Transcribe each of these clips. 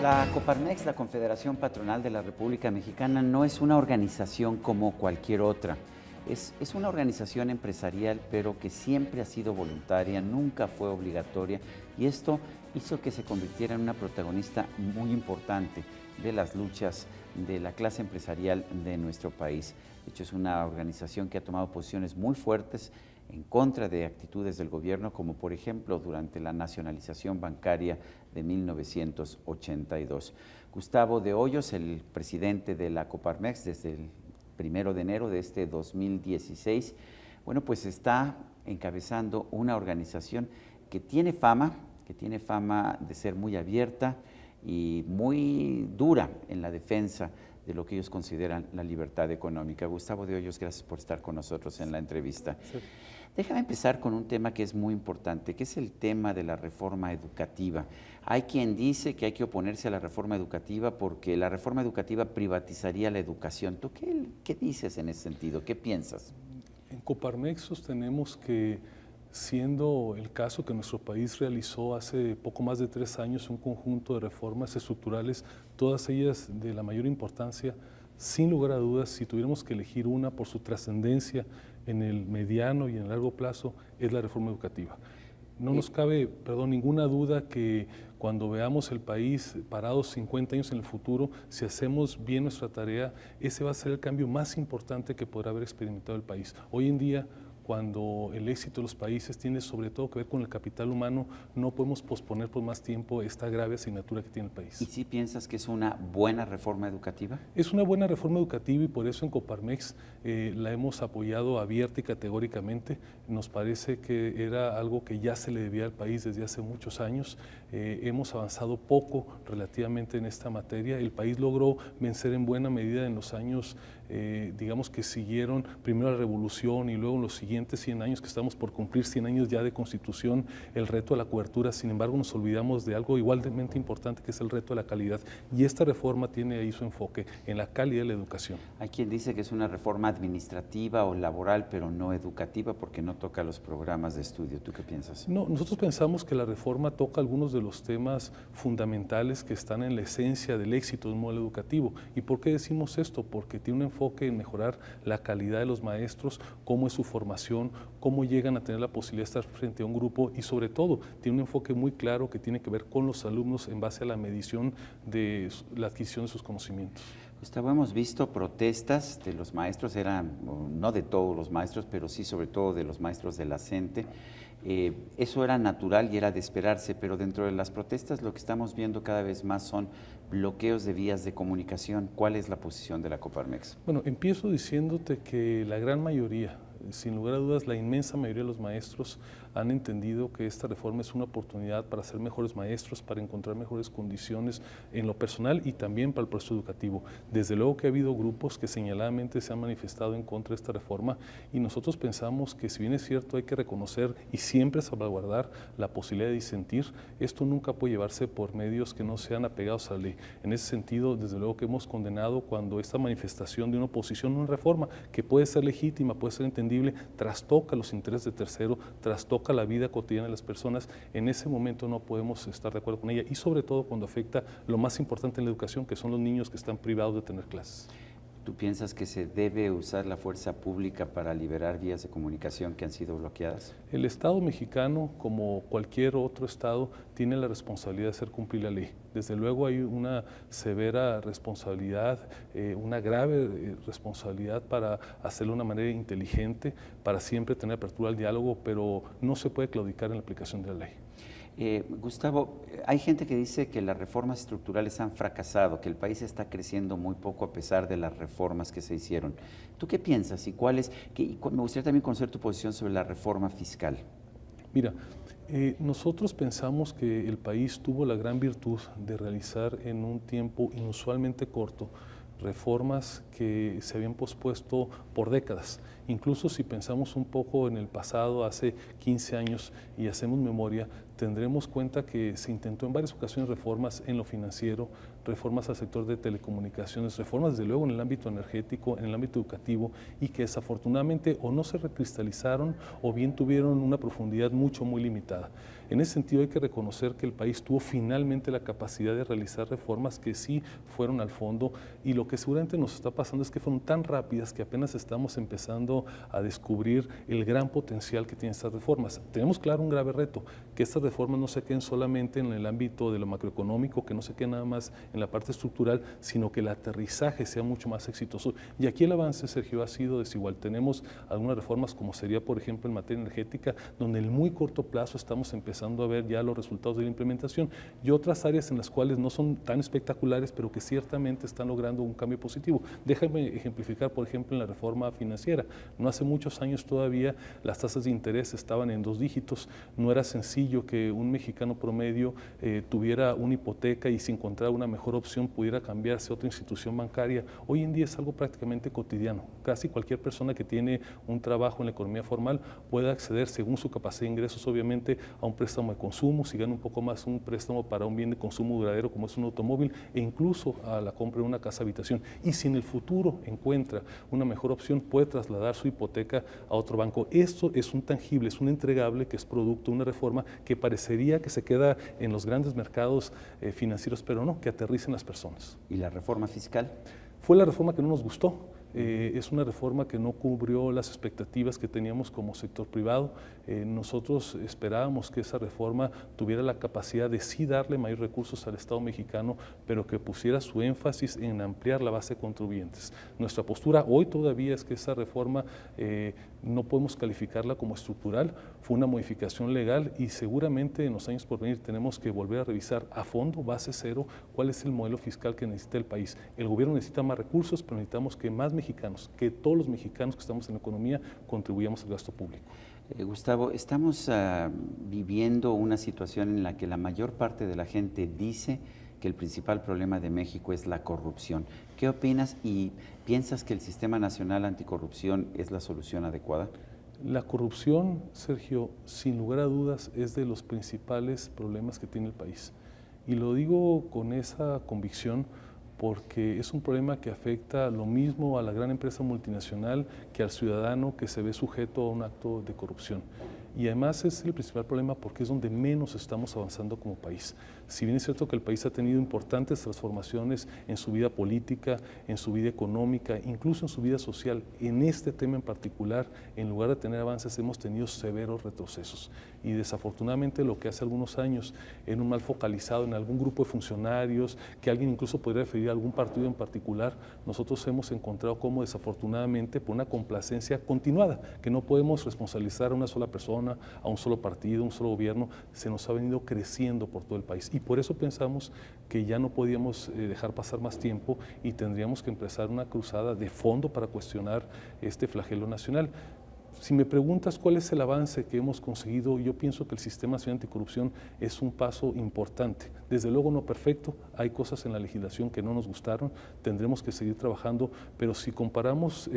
La Coparmex, la Confederación Patronal de la República Mexicana, no es una organización como cualquier otra. Es una organización empresarial, pero que siempre ha sido voluntaria, nunca fue obligatoria, y esto hizo que se convirtiera en una protagonista muy importante de las luchas de la clase empresarial de nuestro país. De hecho, es una organización que ha tomado posiciones muy fuertes en contra de actitudes del gobierno, como por ejemplo durante la nacionalización bancaria de 1982. Gustavo de Hoyos, el presidente de la Coparmex desde el 1 de enero de este 2016, bueno, pues está encabezando una organización que tiene fama de ser muy abierta y muy dura en la defensa de lo que ellos consideran la libertad económica. Gustavo de Hoyos, gracias por estar con nosotros en la entrevista. Sí. Déjame empezar con un tema que es muy importante, que es el tema de la reforma educativa. Hay quien dice que hay que oponerse a la reforma educativa porque la reforma educativa privatizaría la educación. ¿Tú qué dices en ese sentido? ¿Qué piensas? En Coparmex sostenemos que, siendo el caso que nuestro país realizó hace poco más de 3 años un conjunto de reformas estructurales, todas ellas de la mayor importancia, sin lugar a dudas, si tuviéramos que elegir una por su trascendencia en el mediano y en el largo plazo, es la reforma educativa. No nos cabe, ninguna duda que cuando veamos el país parado 50 años en el futuro, si hacemos bien nuestra tarea, ese va a ser el cambio más importante que podrá haber experimentado el país. Hoy en día, cuando el éxito de los países tiene sobre todo que ver con el capital humano, no podemos posponer por más tiempo esta grave asignatura que tiene el país. ¿Y si piensas que es una buena reforma educativa? Es una buena reforma educativa y por eso en Coparmex la hemos apoyado abierta y categóricamente. Nos parece que era algo que ya se le debía al país desde hace muchos años. Hemos avanzado poco relativamente en esta materia. El país logró vencer en buena medida en los años digamos que siguieron primero la revolución y luego en los siguientes 100 años, que estamos por cumplir 100 años ya de constitución, el reto de la cobertura. Sin embargo, nos olvidamos de algo igualmente importante, que es el reto de la calidad, y esta reforma tiene ahí su enfoque en la calidad de la educación. Hay quien dice que es una reforma administrativa o laboral, pero no educativa, porque no toca los programas de estudio. ¿Tú qué piensas? No, nosotros pensamos que la reforma toca algunos de los temas fundamentales que están en la esencia del éxito de un modelo educativo. ¿Y por qué decimos esto? Porque tiene un enfoque en mejorar la calidad de los maestros, cómo es su formación, cómo llegan a tener la posibilidad de estar frente a un grupo, y sobre todo tiene un enfoque muy claro que tiene que ver con los alumnos en base a la medición de la adquisición de sus conocimientos. Gustavo, hemos visto protestas de los maestros, no de todos los maestros, pero sí sobre todo de los maestros de la CENTE. Eso era natural y era de esperarse, pero dentro de las protestas lo que estamos viendo cada vez más son bloqueos de vías de comunicación. ¿Cuál es la posición de la Coparmex? Bueno, empiezo diciéndote que la gran mayoría, sin lugar a dudas, la inmensa mayoría de los maestros han entendido que esta reforma es una oportunidad para ser mejores maestros, para encontrar mejores condiciones en lo personal y también para el proceso educativo. Desde luego que ha habido grupos que señaladamente se han manifestado en contra de esta reforma, y nosotros pensamos que, si bien es cierto, hay que reconocer y siempre salvaguardar la posibilidad de disentir, esto nunca puede llevarse por medios que no sean apegados a la ley. En ese sentido, desde luego que hemos condenado cuando esta manifestación de una oposición a una reforma, que puede ser legítima, puede ser entendible, trastoca los intereses de tercero, trastoca la vida cotidiana de las personas. En ese momento no podemos estar de acuerdo con ella, y sobre todo cuando afecta lo más importante en la educación, que son los niños que están privados de tener clases. ¿Tú piensas que se debe usar la fuerza pública para liberar vías de comunicación que han sido bloqueadas? El Estado mexicano, como cualquier otro Estado, tiene la responsabilidad de hacer cumplir la ley. Desde luego hay una severa responsabilidad, una grave responsabilidad para hacerlo de una manera inteligente, para siempre tener apertura al diálogo, pero no se puede claudicar en la aplicación de la ley. Gustavo, hay gente que dice que las reformas estructurales han fracasado, que el país está creciendo muy poco a pesar de las reformas que se hicieron. ¿Tú qué piensas y cuál es? Me gustaría también conocer tu posición sobre la reforma fiscal. Mira, nosotros pensamos que el país tuvo la gran virtud de realizar en un tiempo inusualmente corto reformas que se habían pospuesto por décadas, Incluso si pensamos un poco en el pasado, hace 15 años, y hacemos memoria, tendremos cuenta que se intentó en varias ocasiones reformas en lo financiero, reformas al sector de telecomunicaciones, reformas desde luego en el ámbito energético, en el ámbito educativo, y que desafortunadamente o no se recristalizaron o bien tuvieron una profundidad muy limitada. En ese sentido hay que reconocer que el país tuvo finalmente la capacidad de realizar reformas que sí fueron al fondo, y lo que seguramente nos está pasando es que fueron tan rápidas que apenas estamos empezando a descubrir el gran potencial que tienen estas reformas. Tenemos claro un grave reto, que estas reformas no se queden solamente en el ámbito de lo macroeconómico, que no se queden nada más en la parte estructural, sino que el aterrizaje sea mucho más exitoso. Y aquí el avance, Sergio, ha sido desigual. Tenemos algunas reformas, como sería, por ejemplo, en materia energética, donde en el muy corto plazo estamos empezando a ver ya los resultados de la implementación, y otras áreas en las cuales no son tan espectaculares, pero que ciertamente están logrando un cambio positivo. Déjame ejemplificar, por ejemplo, en la reforma financiera. No hace muchos años todavía las tasas de interés estaban en 2 dígitos, no era sencillo que un mexicano promedio tuviera una hipoteca y si encontraba una mejor opción pudiera cambiarse a otra institución bancaria. Hoy en día es algo prácticamente cotidiano. Casi cualquier persona que tiene un trabajo en la economía formal puede acceder, según su capacidad de ingresos, obviamente, a un préstamo de consumo, si gana un poco más, un préstamo para un bien de consumo duradero como es un automóvil, e incluso a la compra de una casa habitación. Y si en el futuro encuentra una mejor opción, puede trasladar su hipoteca a otro banco. Esto es un tangible, es un entregable que es producto de una reforma que parecería que se queda en los grandes mercados financieros, pero no, que aterriza en las personas. ¿Y la reforma fiscal? Fue la reforma que no nos gustó. Es una reforma que no cubrió las expectativas que teníamos como sector privado. Nosotros esperábamos que esa reforma tuviera la capacidad de sí darle mayores recursos al Estado mexicano, pero que pusiera su énfasis en ampliar la base de contribuyentes. Nuestra postura hoy todavía es que esa reforma no podemos calificarla como estructural, fue una modificación legal y seguramente en los años por venir tenemos que volver a revisar a fondo, base cero, cuál es el modelo fiscal que necesita el país. El gobierno necesita más recursos, pero necesitamos que más mexicanos, que todos los mexicanos que estamos en la economía contribuyamos al gasto público. Gustavo, estamos viviendo una situación en la que la mayor parte de la gente dice que el principal problema de México es la corrupción. ¿Qué opinas y piensas que el Sistema Nacional Anticorrupción es la solución adecuada? La corrupción, Sergio, sin lugar a dudas, es de los principales problemas que tiene el país. Y lo digo con esa convicción porque es un problema que afecta lo mismo a la gran empresa multinacional que al ciudadano que se ve sujeto a un acto de corrupción. Y además es el principal problema porque es donde menos estamos avanzando como país. Si bien es cierto que el país ha tenido importantes transformaciones en su vida política, en su vida económica, incluso en su vida social, en este tema en particular, en lugar de tener avances, hemos tenido severos retrocesos. Y desafortunadamente lo que hace algunos años era un mal focalizado en algún grupo de funcionarios, que alguien incluso podría referir a algún partido en particular, nosotros hemos encontrado como desafortunadamente por una complacencia continuada, que no podemos responsabilizar a una sola persona, a un solo partido, a un solo gobierno, se nos ha venido creciendo por todo el país. Y por eso pensamos que ya no podíamos dejar pasar más tiempo y tendríamos que empezar una cruzada de fondo para cuestionar este flagelo nacional. Si me preguntas cuál es el avance que hemos conseguido, yo pienso que el Sistema Nacional Anticorrupción es un paso importante. Desde luego no perfecto, hay cosas en la legislación que no nos gustaron, tendremos que seguir trabajando, pero si comparamos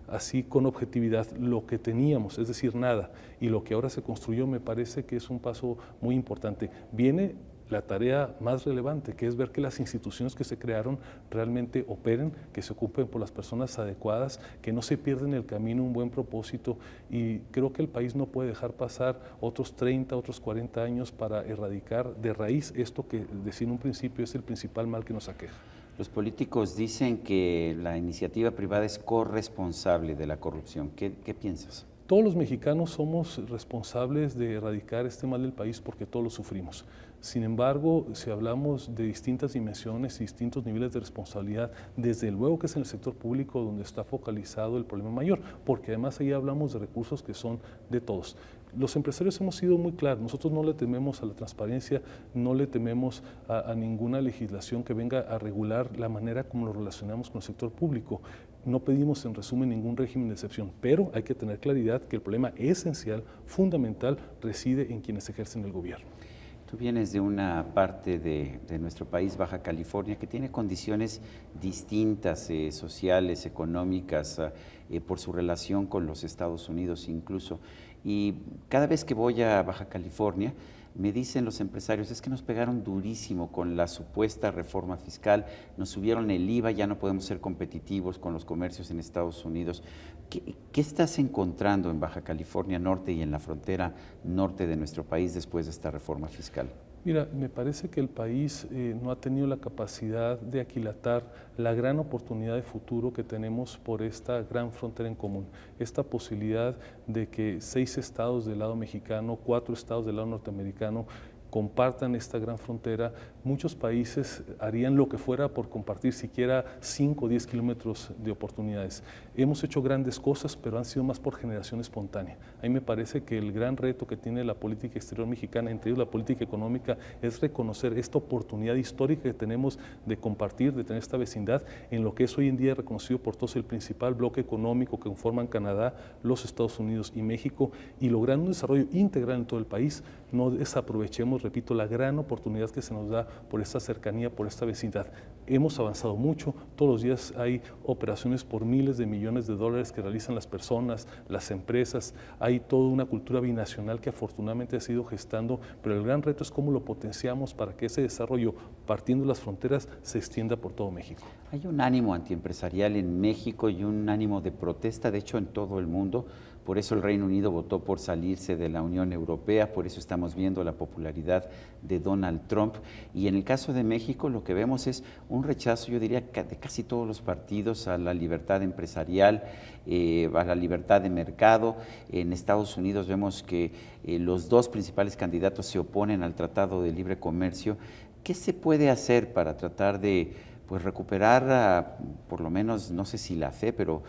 así con objetividad lo que teníamos, es decir, nada, y lo que ahora se construyó, me parece que es un paso muy importante. Viene la tarea más relevante, que es ver que las instituciones que se crearon realmente operen, que se ocupen por las personas adecuadas, que no se pierda en el camino un buen propósito, y creo que el país no puede dejar pasar otros 30, otros 40 años para erradicar de raíz esto que, decía en un principio, es el principal mal que nos aqueja. Los políticos dicen que la iniciativa privada es corresponsable de la corrupción. ¿Qué piensas? Todos los mexicanos somos responsables de erradicar este mal del país porque todos lo sufrimos. Sin embargo, si hablamos de distintas dimensiones y distintos niveles de responsabilidad, desde luego que es en el sector público donde está focalizado el problema mayor, porque además ahí hablamos de recursos que son de todos. Los empresarios hemos sido muy claros, nosotros no le tememos a la transparencia, no le tememos a ninguna legislación que venga a regular la manera como nos relacionamos con el sector público. No pedimos en resumen ningún régimen de excepción, pero hay que tener claridad que el problema esencial, fundamental, reside en quienes ejercen el gobierno. Tú vienes de una parte de nuestro país, Baja California, que tiene condiciones distintas, sociales, económicas, por su relación con los Estados Unidos incluso. Y cada vez que voy a Baja California, me dicen los empresarios, es que nos pegaron durísimo con la supuesta reforma fiscal, nos subieron el IVA, ya no podemos ser competitivos con los comercios en Estados Unidos. ¿Qué estás encontrando en Baja California Norte y en la frontera norte de nuestro país después de esta reforma fiscal? Mira, me parece que el país no ha tenido la capacidad de aquilatar la gran oportunidad de futuro que tenemos por esta gran frontera en común. Esta posibilidad de que 6 estados del lado mexicano, 4 estados del lado norteamericano compartan esta gran frontera. Muchos países harían lo que fuera por compartir siquiera 5 o 10 kilómetros de oportunidades. Hemos hecho grandes cosas, pero han sido más por generación espontánea. A mí me parece que el gran reto que tiene la política exterior mexicana, entre ellos la política económica, es reconocer esta oportunidad histórica que tenemos de compartir, de tener esta vecindad, en lo que es hoy en día reconocido por todos el principal bloque económico que conforman Canadá, los Estados Unidos y México, y logrando un desarrollo integral en todo el país. No desaprovechemos, repito, la gran oportunidad que se nos da por esta cercanía, por esta vecindad. Hemos avanzado mucho, todos los días hay operaciones por miles de millones de dólares que realizan las personas, las empresas, hay toda una cultura binacional que afortunadamente ha sido gestando, pero el gran reto es cómo lo potenciamos para que ese desarrollo, partiendo de las fronteras, se extienda por todo México. Hay un ánimo antiempresarial en México y un ánimo de protesta, de hecho en todo el mundo. Por eso el Reino Unido votó por salirse de la Unión Europea, por eso estamos viendo la popularidad de Donald Trump. Y en el caso de México lo que vemos es un rechazo, yo diría, de casi todos los partidos a la libertad empresarial, a la libertad de mercado. En Estados Unidos vemos que los 2 principales candidatos se oponen al Tratado de Libre Comercio. ¿Qué se puede hacer para tratar de recuperar, por lo menos, no sé si la fe, pero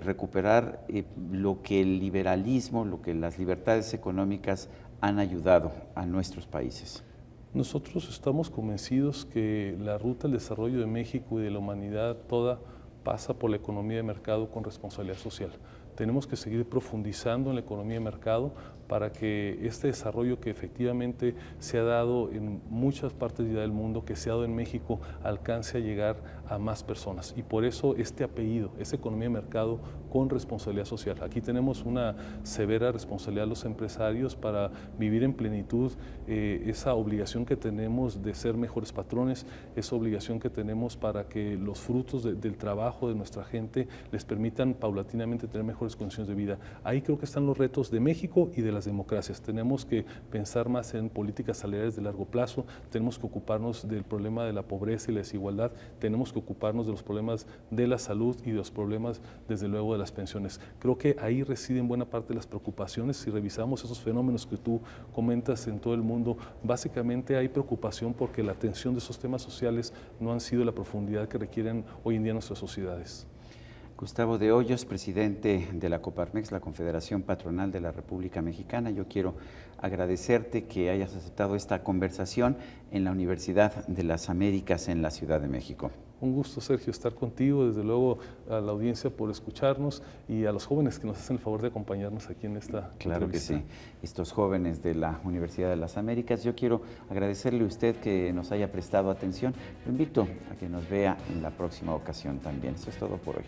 recuperar lo que el liberalismo, lo que las libertades económicas han ayudado a nuestros países? Nosotros estamos convencidos que la ruta al desarrollo de México y de la humanidad toda pasa por la economía de mercado con responsabilidad social. Tenemos que seguir profundizando en la economía de mercado para que este desarrollo que efectivamente se ha dado en muchas partes ya del mundo, que se ha dado en México, alcance a llegar a más personas. Y por eso este apellido, es economía de mercado con responsabilidad social. Aquí tenemos una severa responsabilidad de los empresarios para vivir en plenitud esa obligación que tenemos de ser mejores patrones, esa obligación que tenemos para que los frutos del trabajo de nuestra gente les permitan paulatinamente tener mejores condiciones de vida. Ahí creo que están los retos de México y de las democracias. Tenemos que pensar más en políticas salariales de largo plazo, tenemos que ocuparnos del problema de la pobreza y la desigualdad, tenemos que ocuparnos de los problemas de la salud y de los problemas, desde luego, de las pensiones. Creo que ahí residen buena parte de las preocupaciones. Si revisamos esos fenómenos que tú comentas en todo el mundo, básicamente hay preocupación porque la atención de esos temas sociales no han sido la profundidad que requieren hoy en día nuestras sociedades. Gustavo de Hoyos, presidente de la Coparmex, la Confederación Patronal de la República Mexicana. Yo quiero agradecerte que hayas aceptado esta conversación en la Universidad de las Américas en la Ciudad de México. Un gusto, Sergio, estar contigo, desde luego a la audiencia por escucharnos y a los jóvenes que nos hacen el favor de acompañarnos aquí en esta Claro entrevista. que sí, estos jóvenes de la Universidad de las Américas. Yo quiero agradecerle a usted que nos haya prestado atención. Lo invito a que nos vea en la próxima ocasión también. Eso es todo por hoy.